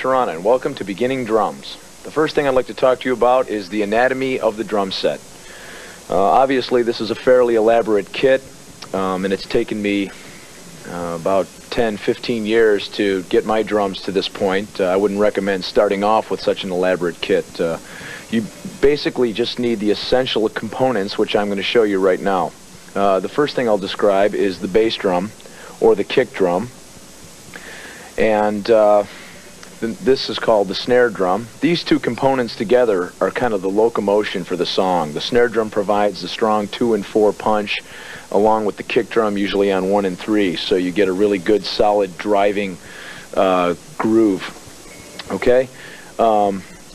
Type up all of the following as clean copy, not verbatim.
Terrana, and welcome to Beginning Drums. The first thing I'd like to talk to you about is the anatomy of the drum set. Obviously, this is a fairly elaborate kit, and it's taken me about 10-15 years to get my drums to this point. I wouldn't recommend starting off with such an elaborate kit. You basically just need the essential components, which I'm going to show you right now. The first thing I'll describe is the bass drum, or the kick drum, and this is called the snare drum. These two components together are kind of the locomotion for the song. The snare drum provides the strong 2 and 4 punch, along with the kick drum usually on 1 and 3, so you get a really good solid driving groove. Okay?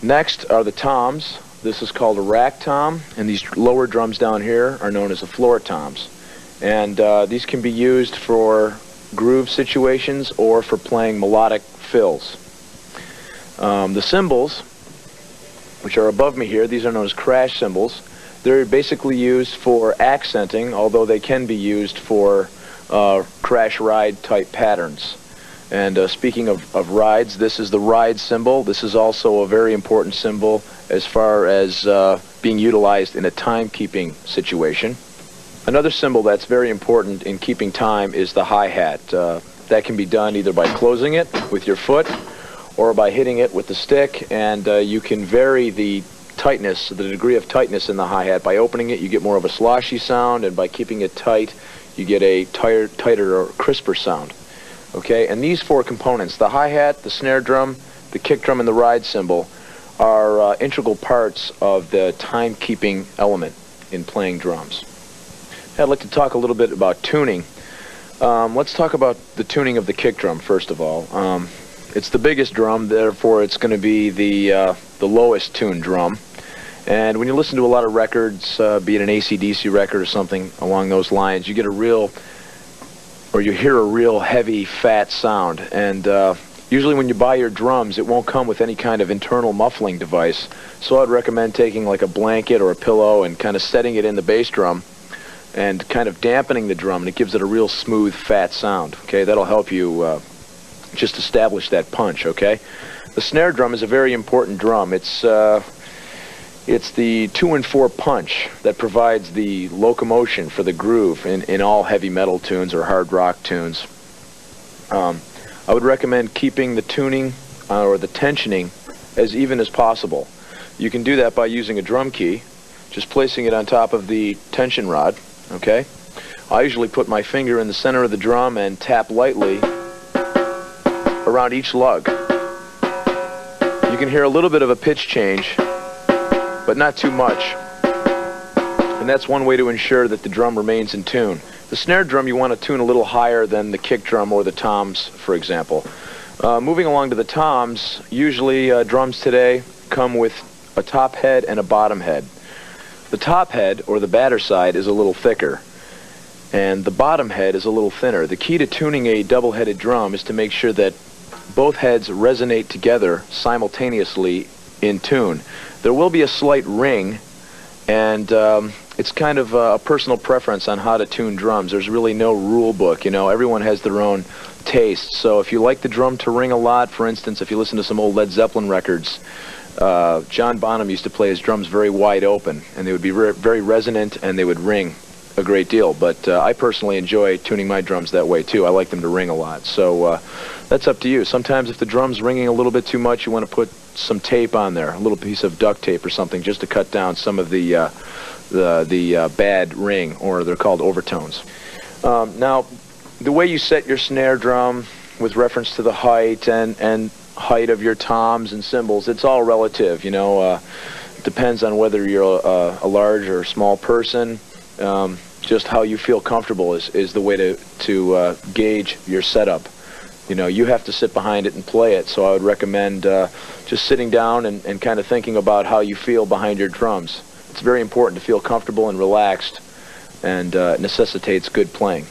Next are the toms. This is called a rack tom, and these lower drums down here are known as the floor toms. And these can be used for groove situations or for playing melodic fills. The cymbals, which are above me here, these are known as crash cymbals. They're basically used for accenting, although they can be used for crash ride type patterns. And speaking of rides, this is the ride cymbal. This is also a very important cymbal as far as being utilized in a timekeeping situation. Another cymbal that's very important in keeping time is the hi-hat. That can be done either by closing it with your foot or by hitting it with the stick, and you can vary the tightness, the degree of tightness in the hi-hat. By opening it, you get more of a sloshy sound, and by keeping it tight, you get a tighter or crisper sound. Okay, and these four components, the hi-hat, the snare drum, the kick drum, and the ride cymbal, are integral parts of the timekeeping element in playing drums. I'd like to talk a little bit about tuning. Let's talk about the tuning of the kick drum first of all. It's the biggest drum, therefore it's going to be the lowest tuned drum. And when you listen to a lot of records, be it an AC/DC record or something along those lines, you get a real, or you hear a real heavy, fat sound. And usually when you buy your drums, it won't come with any kind of internal muffling device. So I'd recommend taking like a blanket or a pillow and kind of setting it in the bass drum and kind of dampening the drum, and it gives it a real smooth, fat sound. Okay, that'll help you just establish that punch. Okay, the snare drum is a very important drum. It's the 2 and 4 punch that provides the locomotion for the groove in all heavy metal tunes or hard rock tunes. I would recommend keeping the tuning or the tensioning as even as possible. You can do that by using a drum key, just placing it on top of the tension rod. Okay, I usually put my finger in the center of the drum and tap lightly around each lug. You can hear a little bit of a pitch change, but not too much. And that's one way to ensure that the drum remains in tune. The snare drum you want to tune a little higher than the kick drum or the toms, for example. Moving along to the toms, usually drums today come with a top head and a bottom head. The top head, or the batter side, is a little thicker, and the bottom head is a little thinner. The key to tuning a double-headed drum is to make sure that both heads resonate together simultaneously in tune. There will be a slight ring, and it's kind of a personal preference on how to tune drums. There's really no rule book, you know. Everyone has their own taste. So if you like the drum to ring a lot, for instance, if you listen to some old Led Zeppelin records, John Bonham used to play his drums very wide open, and they would be very resonant, and they would ring a great deal. But I personally enjoy tuning my drums that way too. I like them to ring a lot. So that's up to you. Sometimes if the drum's ringing a little bit too much, you want to put some tape on there, a little piece of duct tape or something, just to cut down some of the bad ring, or they're called overtones. Now, the way you set your snare drum with reference to the height and height of your toms and cymbals, it's all relative, you know. It depends on whether you're a large or small person. Just how you feel comfortable is the way to gauge your setup. You know, you have to sit behind it and play it, so I would recommend just sitting down and kind of thinking about how you feel behind your drums. It's very important to feel comfortable and relaxed, and necessitates good playing.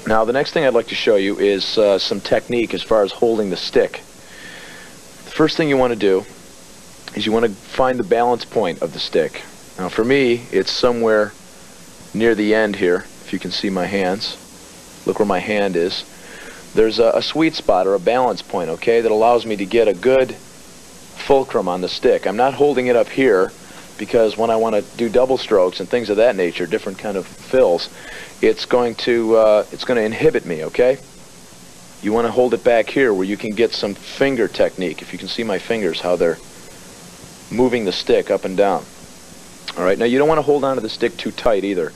Now, the next thing I'd like to show you is some technique as far as holding the stick. The first thing you want to do is you want to find the balance point of the stick. Now, for me, it's somewhere near the end here, if you can see my hands. Look where my hand is. there's a sweet spot or a balance point, okay, that allows me to get a good fulcrum on the stick. I'm not holding it up here because when I want to do double strokes and things of that nature, different kind of fills, it's going to inhibit me, okay? You want to hold it back here where you can get some finger technique. If you can see my fingers, how they're moving the stick up and down. All right, now you don't want to hold onto the stick too tight either.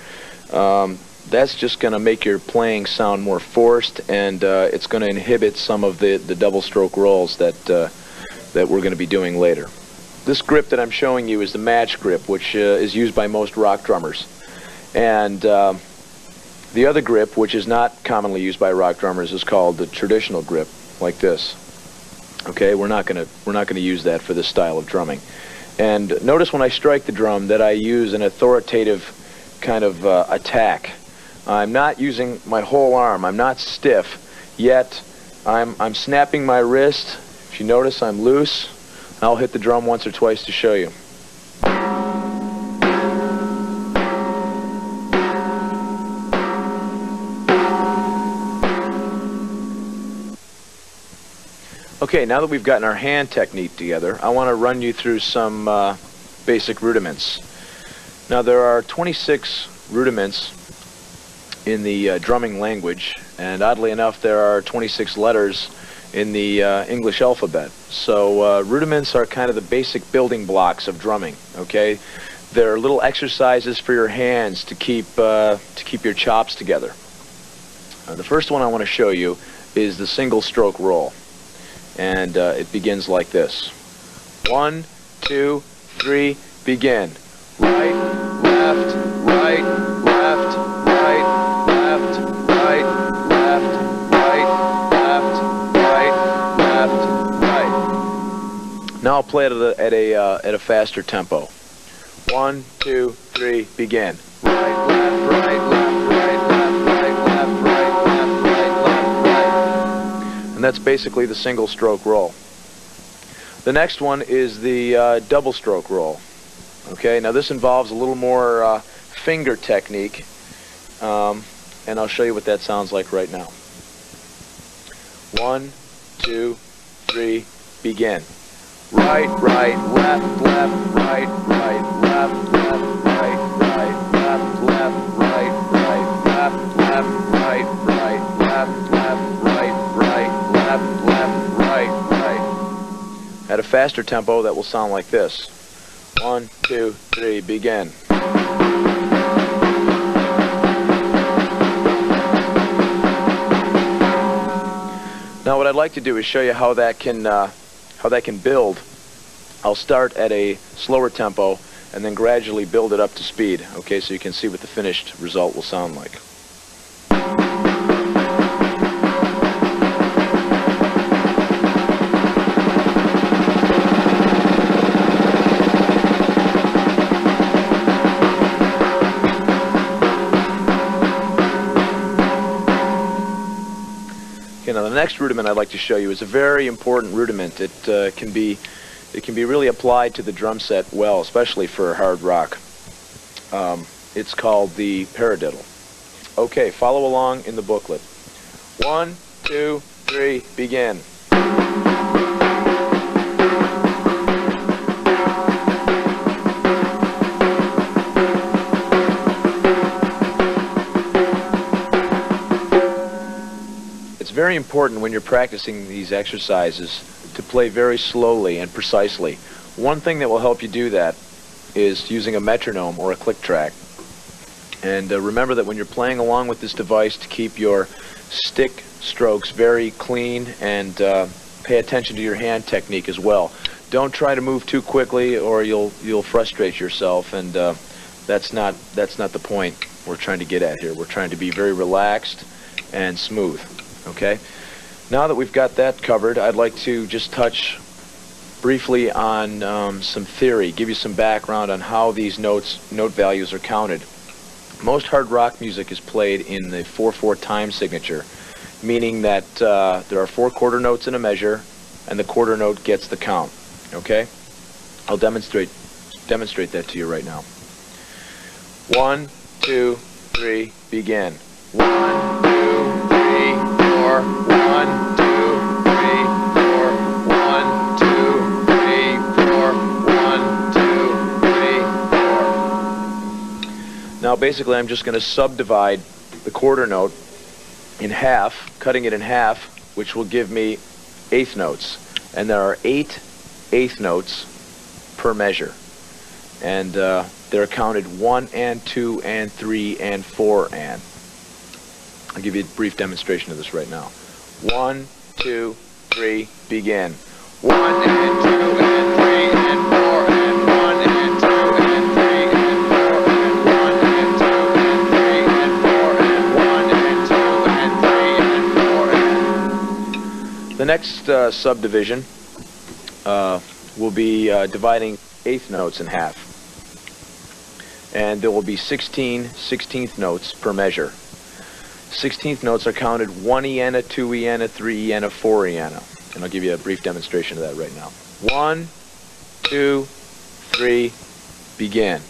That's just going to make your playing sound more forced, and it's going to inhibit some of the double stroke rolls that we're going to be doing later. This grip that I'm showing you is the match grip, which is used by most rock drummers. And the other grip, which is not commonly used by rock drummers, is called the traditional grip, like this. Okay, we're not going to use that for this style of drumming. And notice when I strike the drum that I use an authoritative kind of attack. I'm not using my whole arm. I'm not stiff, yet I'm snapping my wrist. If you notice, I'm loose. I'll hit the drum once or twice to show you. Okay, now that we've gotten our hand technique together, I want to run you through some basic rudiments. Now, there are 26 rudiments in the drumming language, and oddly enough, there are 26 letters in the English alphabet. So rudiments are kind of the basic building blocks of drumming, okay? They're little exercises for your hands to keep your chops together. The first one I want to show you is the single stroke roll. And it begins like this. 1, 2, 3, begin. Right, left, right, left, right, left, right, left, right, left, right, left, right. Now I'll play it at a faster tempo. 1, 2, 3, begin. Right, left, right, left, right, left, right, left, right, left, right, left, right. And that's basically the single stroke roll. The next one is the double stroke roll. Okay, now this involves a little more finger technique, and I'll show you what that sounds like right now. 1, 2, 3, begin. Right, right, left, left, right, right, left, left, right, right, left, left, right, right, left, left, right, right, left, left, right, right, left, left, right, right. At a faster tempo, that will sound like this. 1, 2, 3, begin. Now what I'd like to do is show you how that can build. I'll start at a slower tempo and then gradually build it up to speed, okay, so you can see what the finished result will sound like. Now the next rudiment I'd like to show you is a very important rudiment. It can be really applied to the drum set well, especially for hard rock. It's called the paradiddle. Okay, follow along in the booklet. 1, 2, 3, begin. It's very important when you're practicing these exercises to play very slowly and precisely. One thing that will help you do that is using a metronome or a click track. And remember that when you're playing along with this device, to keep your stick strokes very clean and pay attention to your hand technique as well. Don't try to move too quickly or you'll frustrate yourself, and that's not the point we're trying to get at here. We're trying to be very relaxed and smooth. Okay? Now that we've got that covered, I'd like to just touch briefly on some theory, give you some background on how these note values are counted. Most hard rock music is played in the 4/4 time signature, meaning that there are 4 quarter notes in a measure, and the quarter note gets the count. Okay? I'll demonstrate that to you right now. 1, 2, 3, begin. 1, 2, 3, 4, 1. 1, 2, 3, 4. 1, 2, 3, 4. 1, 2, 3, 4. Now basically I'm just going to subdivide the quarter note in half, cutting it in half, which will give me eighth notes. And there are 8 eighth notes per measure. And they're counted 1 and 2 and 3 and 4 and. I'll give you a brief demonstration of this right now. 1, 2, 3, begin. 1 and 2 and 3 and 4 and 1 and 2 and 3 and 4 and 1 and 2 and 3 and 4 and 1 and 2 and 3 and 4 and. The next subdivision will be dividing eighth notes in half. And there will be 16 16th notes per measure. 16th notes are counted 1 eana, 2 eana, 3 eana, 4 eana. And I'll give you a brief demonstration of that right now. 1, 2, 3, begin.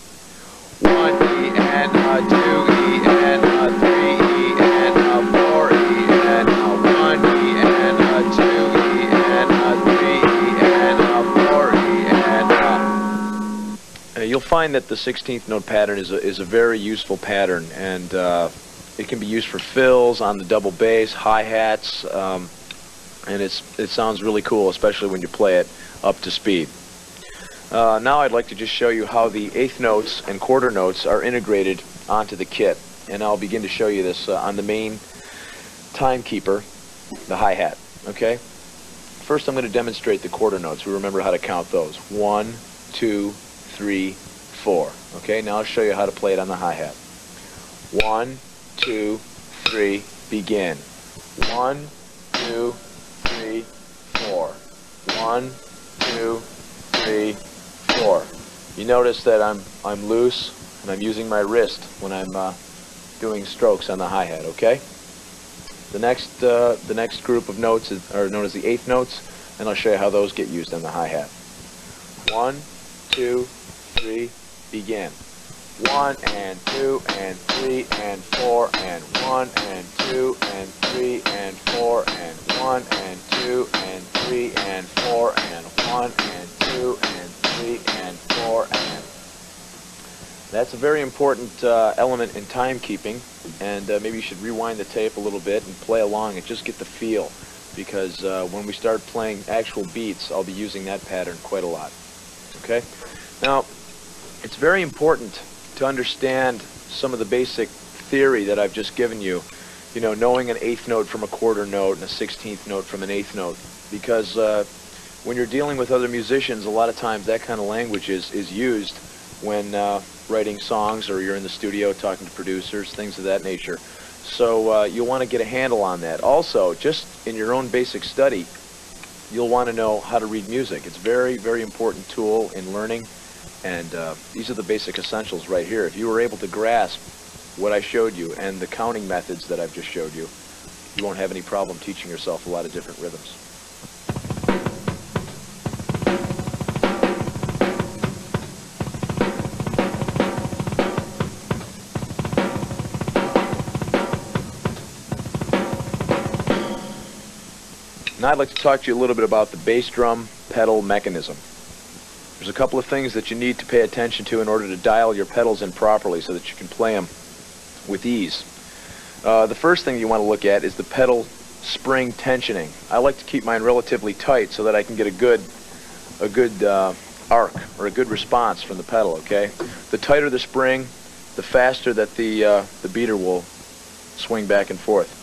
1 eana, 2 eana, 3 eana, 4 eana, 1 eana, 2 eana, 3 eana, 4 eana. You'll find that the 16th note pattern is a very useful pattern, and it can be used for fills on the double bass, hi-hats, and it sounds really cool, especially when you play it up to speed. Now I'd like to just show you how the eighth notes and quarter notes are integrated onto the kit, and I'll begin to show you this on the main timekeeper, the hi-hat. Okay? First I'm going to demonstrate the quarter notes. We remember how to count those. 1, 2, 3, 4. Okay, now I'll show you how to play it on the hi-hat. 1, 2, 3, begin. 1, 2, 3, 4. 1, 2, 3, 4. You notice that I'm loose and I'm using my wrist when I'm doing strokes on the hi-hat. Okay. The next group of notes are known as the eighth notes, and I'll show you how those get used on the hi-hat. 1, 2, 3, begin. 1 and 2 and 3 and 4 and 1 and 2 and 3 and 4 and 1 and 2 and 3 and 4 and 1 and 2 and 3 and 4 and. That's a very important element in timekeeping, and maybe you should rewind the tape a little bit and play along and just get the feel, because when we start playing actual beats, I'll be using that pattern quite a lot. Okay? Now, it's very important to understand some of the basic theory that I've just given you, knowing an eighth note from a quarter note and a 16th note from an eighth note, because when you're dealing with other musicians, a lot of times that kind of language is used when writing songs, or you're in the studio talking to producers, things of that nature. So you'll want to get a handle on that. Also, just in your own basic study, you'll want to know how to read music. It's a very, very important tool in learning. And these are the basic essentials right here. If you were able to grasp what I showed you and the counting methods that I've just showed you, you won't have any problem teaching yourself a lot of different rhythms. Now I'd like to talk to you a little bit about the bass drum pedal mechanism. There's a couple of things that you need to pay attention to in order to dial your pedals in properly so that you can play them with ease. The first thing you want to look at is the pedal spring tensioning. I like to keep mine relatively tight so that I can get a good arc, or a good response from the pedal. Okay, the tighter the spring, the faster that the beater will swing back and forth.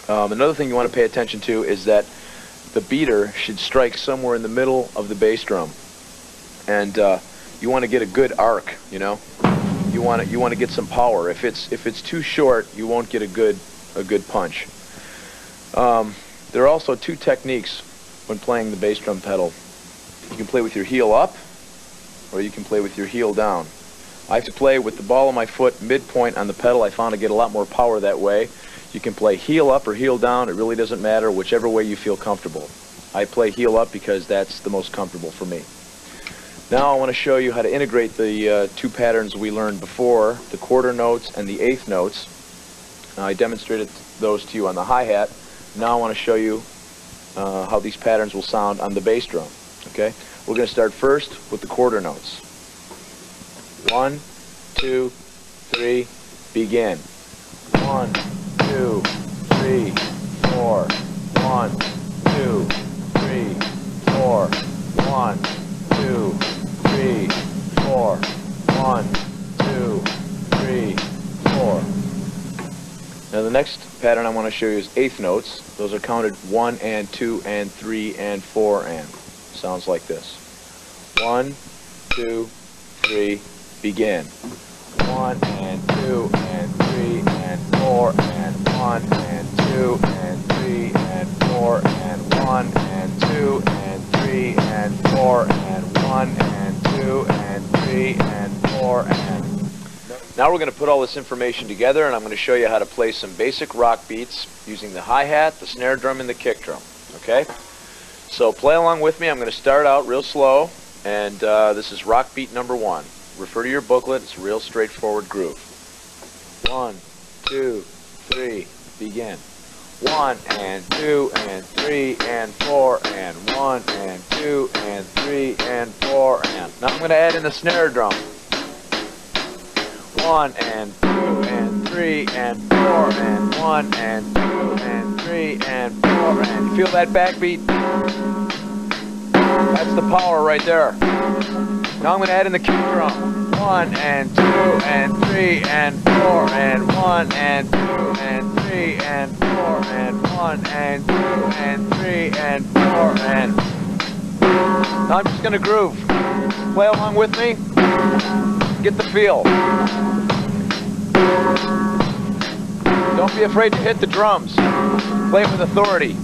Another thing you want to pay attention to is that the beater should strike somewhere in the middle of the bass drum, and you want to get a good arc. You want to get some power. If it's too short, you won't get a good punch. There are also two techniques when playing the bass drum pedal. You can play with your heel up, or you can play with your heel down. I have to play with the ball of my foot midpoint on the pedal. I found I get a lot more power that way. You can play heel up or heel down. It really doesn't matter, whichever way you feel comfortable. I play heel up because that's the most comfortable for me. Now I want to show you how to integrate the two patterns we learned before, the quarter notes and the eighth notes. I demonstrated those to you on the hi-hat. Now I want to show you how these patterns will sound on the bass drum. Okay, we're going to start first with the quarter notes. 1, 2, 3, begin. 1, 2, 3, 4. 1, 2, 3, 4. 1, 2, 3, 4. 1, 2, 3, 4. Now the next pattern I want to show you is eighth notes. Those are counted 1 and 2 and 3 and 4 and. Sounds like this. 1, 2, 3, begin. 1 and 2 and 3 and 4 and 1 and 2 and 3 and 4 and 1 and 2 and 3 and 4 and 1 and 2 and 3 and 4 and. Now we're going to put all this information together, and I'm going to show you how to play some basic rock beats using the hi-hat, the snare drum, and the kick drum. Okay? So play along with me. I'm going to start out real slow, and this is rock beat number 1. Refer to your booklet. It's a real straightforward groove. 1, 2, 3, begin. 1 and 2 and 3 and 4 and 1 and 2 and 3 and 4 and. Now I'm going to add in the snare drum. 1 and 2 and 3 and 4 and 1 and 2 and 3 and 4 and. You feel that backbeat? That's the power right there. Now I'm going to add in the kick drum. 1 and 2 and 3 and 4 and 1 and 2 and 3 and 4 and 1 and 2 and 3 and 4 and. Now I'm just going to groove. Play along with me. Get the feel. Don't be afraid to hit the drums. Play with authority.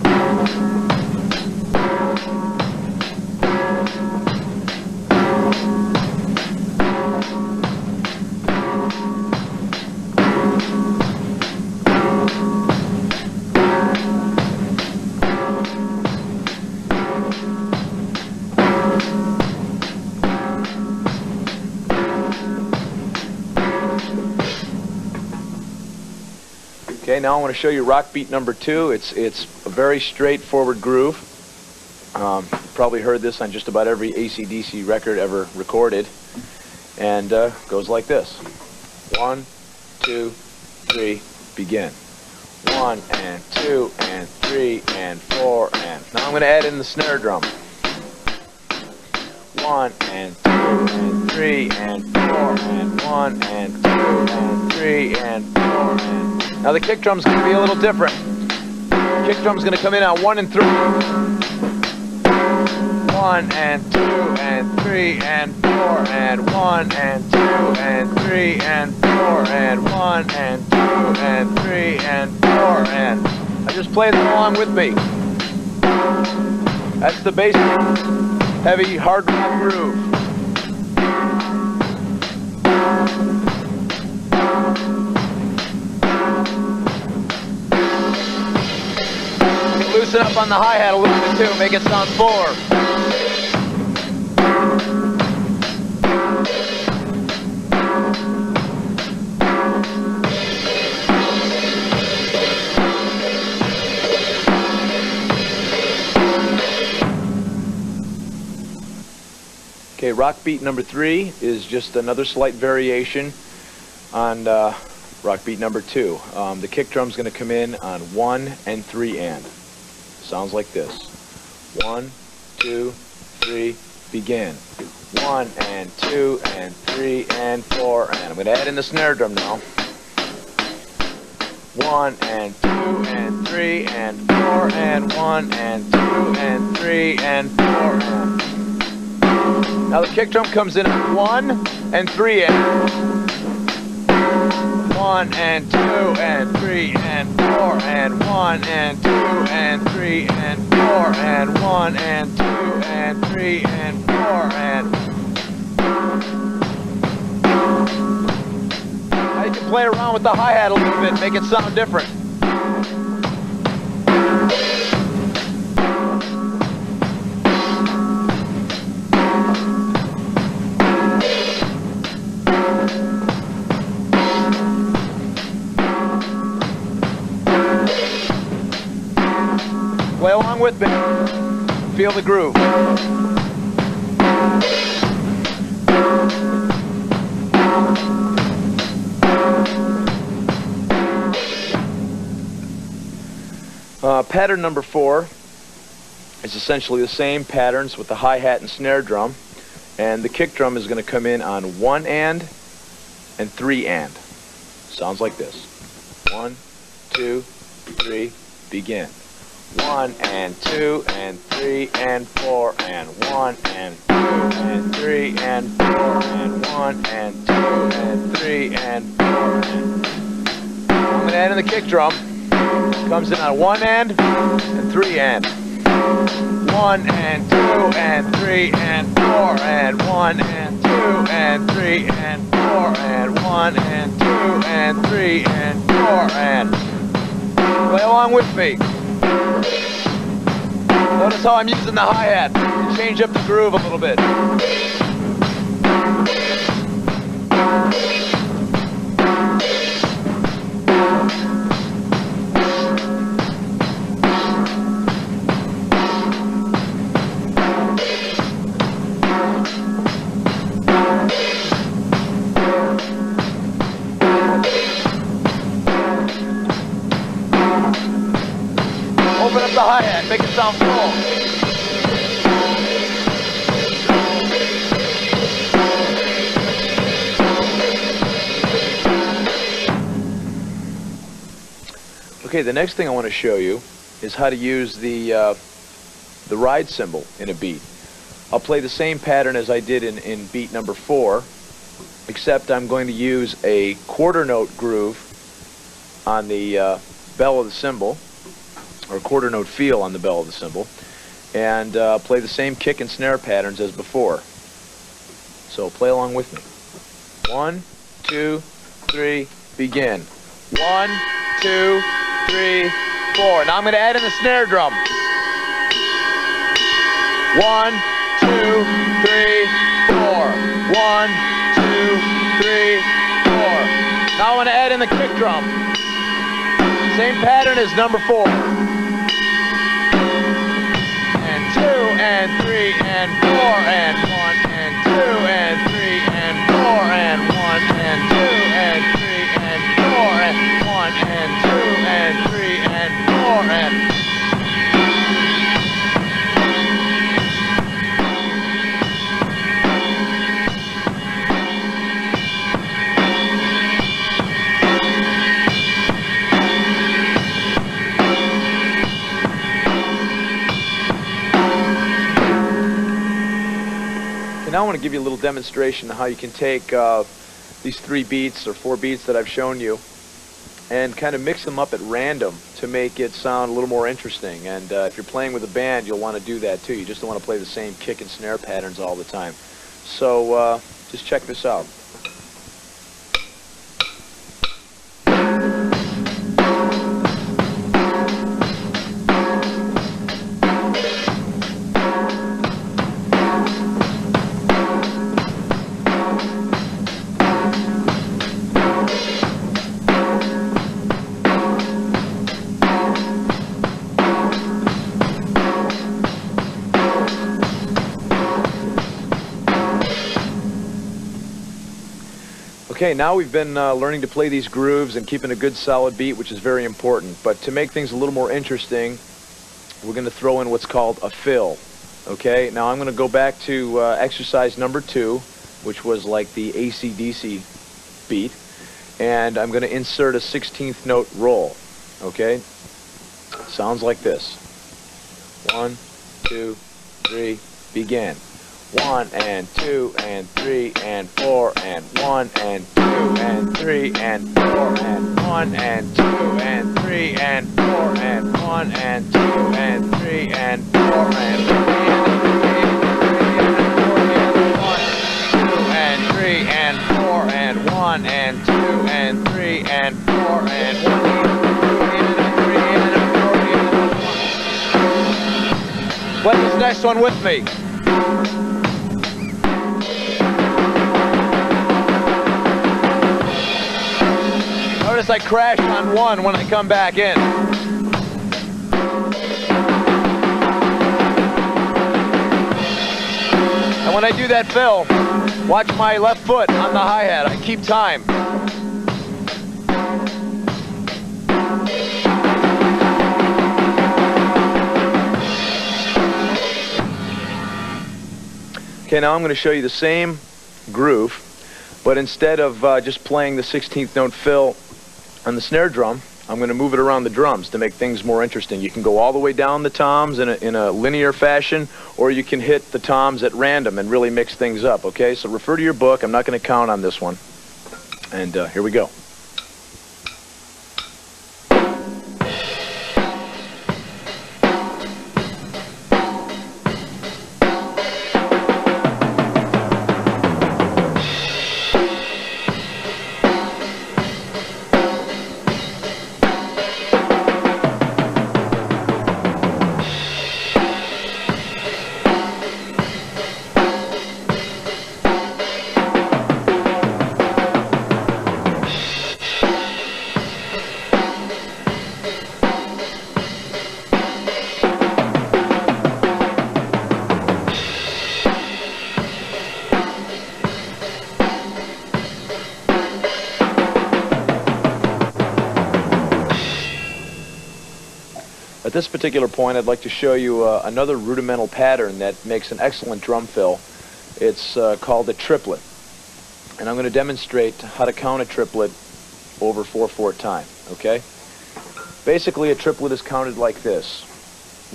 Okay, now I want to show you rock beat number 2. It's a very straightforward groove. Probably heard this on just about every AC/DC record ever recorded, and goes like this. 1, 2, 3, begin. 1 and 2 and 3 and 4 and. Now I'm going to add in the snare drum. 1 and 2 and 3 and 4 and 1 and 2 and 3 and 4 and. Now the kick drum's going to be a little different. Kick drum's going to come in on 1 and 3. 1 and 2 and 3 and 4 and 1 and 2 and 3 and 4 and 1 and 2 and 3 and 4 and. I just play them along with me. That's the basic heavy hard rock groove. Loosen up on the hi-hat a little bit too, make it sound fuller. Okay, rock beat number 3 is just another slight variation on rock beat number 2. The kick drum's going to come in on 1 and 3 and. Sounds like this. 1, 2, 3, begin. 1 and 2 and 3 and 4 and. I'm going to add in the snare drum now. 1 and 2 and 3 and 4 and 1 and 2 and 3 and 4 and. Now the kick drum comes in at 1 and 3 and. 1 and 2 and 3 and 4 and 1 and 2 and 3 and 4 and 1 and 2 and 3 and 4 and. Now you can play around with the hi-hat a little bit, make it sound different. bit. Feel the groove. Pattern number 4 is essentially the same patterns with the hi-hat and snare drum, and the kick drum is going to come in on 1 and 3 and. Sounds like this. 1, 2, 3, begin. 1 and 2 and 3 and 4 and 1 and 2 and 3 and 4 and 1 and 2 and 3 and 4 and. I'm going to add in the kick drum. Comes in on 1 and 3 and. 1 and 2 and 3 and 4 and 1 and 2 and 3 and 4 and 1 and 2 and 3 and 4 and. Play along with me. Notice how I'm using the hi-hat to change up the groove a little bit. Open up the hi-hat, make it sound full. Okay, the next thing I want to show you is how to use the ride cymbal in a beat. I'll play the same pattern as I did in beat number 4, except I'm going to use a quarter note groove on the bell of the cymbal, or quarter note feel on the bell of the cymbal, and play the same kick and snare patterns as before. So play along with me. 1, 2, 3, begin. 1, 2, 3, 4. Now I'm going to add in the snare drum. 1, 2, 3, 4. 1, 2, 3, 4. Now I want to add in the kick drum. Same pattern as number 4. And 2 and 3 and 4 and 1 and 2 and 3 and 4 and 1 and 2 and 3 and 4 and 1 and 2 and 3 and 4 and. Now I want to give you a little demonstration of how you can take these 3 beats or 4 beats that I've shown you and kind of mix them up at random to make it sound a little more interesting. And if you're playing with a band, you'll want to do that too. You just don't want to play the same kick and snare patterns all the time. So just check this out. Okay, now we've been learning to play these grooves and keeping a good solid beat, which is very important. But to make things a little more interesting, we're going to throw in what's called a fill. Okay, now I'm going to go back to exercise number 2, which was like the AC/DC beat, and I'm going to insert a 16th note roll. Okay, sounds like this. 1, 2, 3, begin. 1 and 2 and 3 and 4 and 1 and 2 and 3 and 4 and 1 and 2 and 3 and 4 and 1 and 2 and 3 and 4 and 3 and 4 and 1 and 2 and 3 and 4 and 1 and 3 and 4. Play this next one with me. Notice I crash on 1 when I come back in. when I do that fill, watch my left foot on the hi-hat. I keep time. Okay, now I'm going to show you the same groove, but instead of just playing the 16th note fill on the snare drum, I'm going to move it around the drums to make things more interesting. You can go all the way down the toms in a linear fashion, or you can hit the toms at random and really mix things up, okay? So refer to your book. I'm not going to count on this one. And here we go. At this particular point, I'd like to show you another rudimental pattern that makes an excellent drum fill. It's called a triplet. And I'm going to demonstrate how to count a triplet over 4/4 time, okay? Basically, a triplet is counted like this.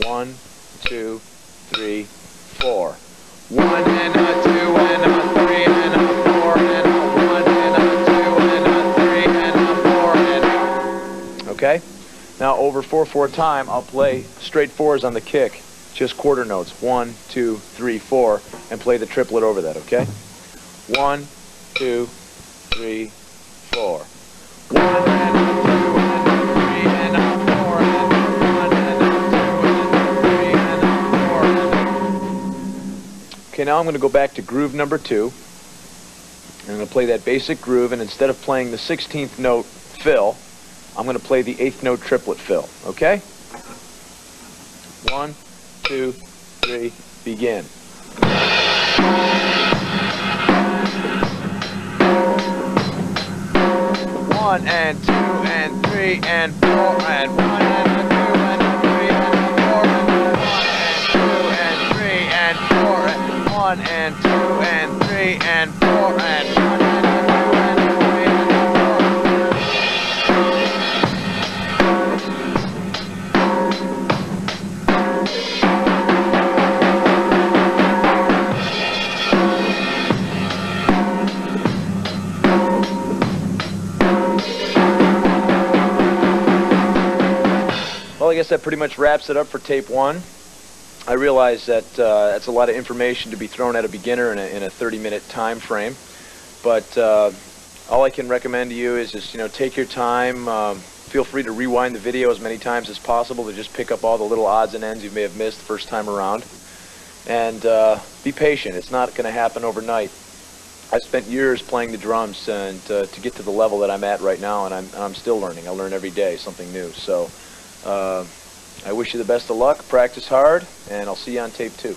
1, 2, 3, 4. 1 and a 2 and a 3 and a 4 and a 1 and a 2 and a 3 and a 4 and a... Okay? Now over 4/4 time, I'll play straight fours on the kick, just quarter notes, 1, 2, 3, 4, and play the triplet over that, okay? 1, 2, 3, 4. 1 and a 2 and a 3 and a 4 and a 1 and a 2 and a 3 and a 4 and a... Okay, now I'm going to go back to groove number 2. And I'm going to play that basic groove, and instead of playing the 16th note fill, I'm going to play the 8th note triplet fill, okay? 1, 2, 3, begin. 1 and 2 and 3 and 4 and 1 and a 2 and a 3 and a 4 and 1 and 2 and 3 and 4 and 1 and 2 and 3 and 4 and 1 and a 2 and a 3 and a 4. Well, I guess that pretty much wraps it up for tape 1. I realize that that's a lot of information to be thrown at a beginner in a 30-minute time frame, but all I can recommend to you is just, take your time. Feel free to rewind the video as many times as possible to just pick up all the little odds and ends you may have missed the first time around. And be patient. It's not going to happen overnight. I've spent years playing the drums and to get to the level that I'm at right now, and I'm still learning. I learn every day something new. So I wish you the best of luck. Practice hard, and I'll see you on tape 2.